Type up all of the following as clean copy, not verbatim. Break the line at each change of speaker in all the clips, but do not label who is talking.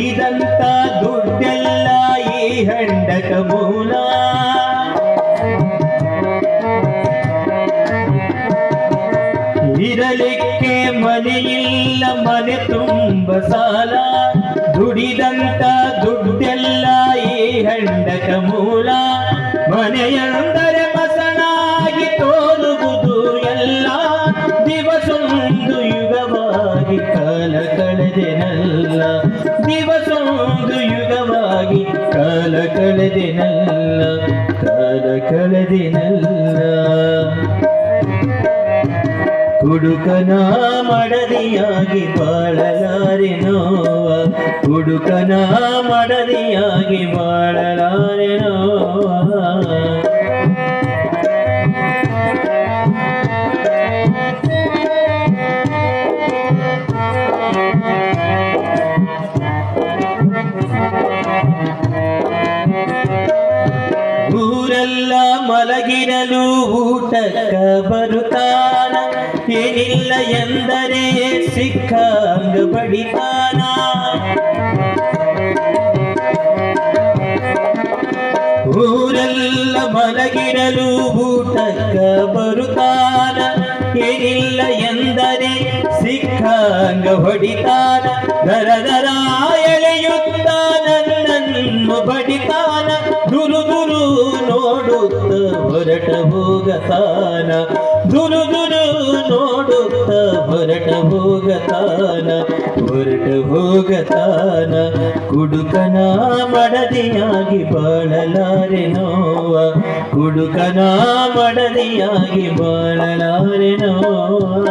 ದುಡಿದಂತ ದುಡ್ಡೆಲ್ಲ ಈ ಹೆಂಡಕ ಮೂಲ. ಇರಲಿಕ್ಕೆ ಮನೆಯಿಲ್ಲ, ಮನೆ ತುಂಬ ಸಾಲ. ದುಡಿದಂತ ದುಡ್ಡೆಲ್ಲ ಈ ಹೆಂಡಕ ಮೂಲ. ಮನೆಯಂದರೆ ಮಸಣಾಗಿ ತೋರುವುದು ಎಲ್ಲ. ದಿವಸೊಂದು ಯುಗವಾಗಿ ಕಾಲ ಕಳೆದೆನಲ್ಲ. ದಿವಸೊಂದು ಯುಗವಾಗಿ ಕಾಲ ಕಳೆದೆನಲ್ಲ. ಕಾಲ ಕಳೆದೆನಲ್ಲ. ಹುಡುಕನ ಮಡದಿಯಾಗಿ ಬಾಳಲಾರೆ ನೋವ. ಹುಡುಕನ ಮಡದಿಯಾಗಿ ಬಾಳಲಾರೆ ನೋವ. ಊರೆಲ್ಲ ಮಲಗಿರಲು ಊಟಕ್ಕ ಬರುತ್ತಾನ. ಏನಿಲ್ಲ ಎಂದರೆ ಸಿಕ್ಕಂಗ ಬಡಿತಾನ. ಊರೆಲ್ಲ ಮಲಗಿರಲು ಊಟಕ್ಕ ಬರುತ್ತಾನ. ಏನಿಲ್ಲ ಎಂದರೆ ಸಿಕ್ಕಂಗ ಹೊಡಿತಾನ. ದರ ದರ ಎಳೆಯುತ್ತ ನನ್ನನ್ನು ಬಡಿತಾನ. ದುರು ದುರು ನೋಡುತ್ತ ಹೊರಟ ಹೋಗತಾನ. ದುರು ದುರು ನೋಡುತ್ತ ಹೊರಟ ಹೋಗತಾನ. ಹೊರಟ ಹೋಗತಾನ. ಕುಡುಕನ ಮಡದಿಯಾಗಿ ಬಾಳಲಾರೆ ನೋವ. ಕುಡುಕನ ಮಡದಿಯಾಗಿ ಬಾಳಲಾರೆ ನೋವ.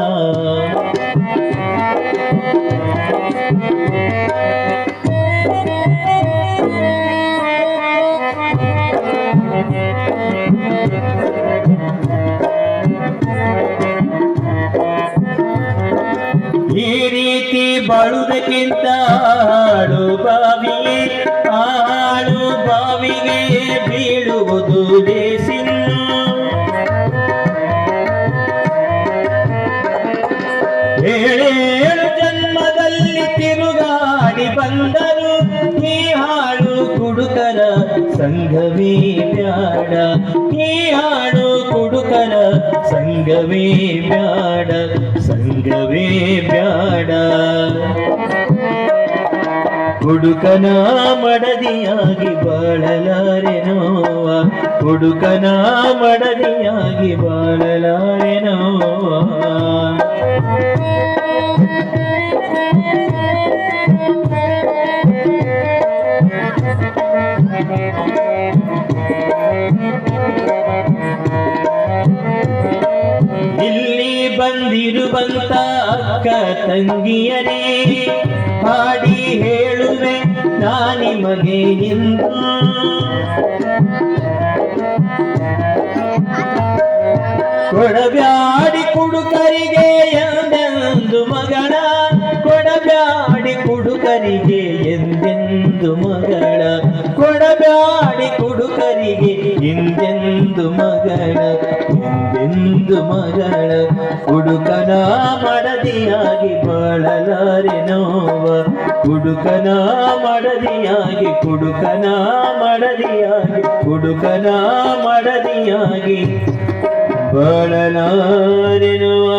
ಈ ರೀತಿ ಬಾಳುವುದಕ್ಕಿಂತ ಆಳು ಬಾವಿಗೆ, ಆಳು ಬಾವಿಗೆ ಬೀಳುವುದು ದೇಸಿನ್ನು. ಏಳೇಳು ಜನ್ಮದಲ್ಲಿ ತಿರುಗಾಡಿ ಬಂದರು ಈ ಹಾಳು ಕುಡುಕರ ಸಂಘವೇ ಬ್ಯಾಡ. ಈ ಹಾಳು ಕುಡುಕರ ಸಂಘವೇ ಬ್ಯಾಡ. ಸಂಘವೇ ಬ್ಯಾಡ. ಹುಡುಕನ ಮಡದಿಯಾಗಿ ಬಾಳಲಾರೆ ನೋವ. ಹುಡುಕನ ಮಡದಿಯಾಗಿ ಬಾಳಲಾರೆ ನೋವ. ಇಲ್ಲಿ ಬಂದಿರುವಂತ ಅಕ್ಕ ತಂಗಿಯರೇ, ಹಾಡಿ ಹೇಳುವೆ ನಾನಿಮಗೆ ಎಂದು. ಕೊಡಬ್ಯಾಡಿ ಕುಡುಕರಿಗೆ ಎಂದೆಂದು ಮಗಳ. ಕೊಡಬ್ಯಾಡಿ ಕುಡುಕರಿಗೆ ಎಂದೆಂದು ಮಗಳ. ಕೊಡಬ್ಯಾಡಿ ಕುಡುಕರಿಗೆ ಎಂದೆಂದು ಮಗಳ. ಎಂದೆಂದು ಮಗಳ. ಕುಡುಕನ ಮಡದಿಯಾಗಿ ಬಾಳಲಾರೆ ನೋವ. ಕುಡುಕನ ಮಡದಿಯಾಗಿ, ಕುಡುಕನ ಮಡದಿಯಾಗಿ, ಕುಡುಕನ ಮಡದಿಯಾಗಿ ಬಾಳಲಾರೆ ನೋವ.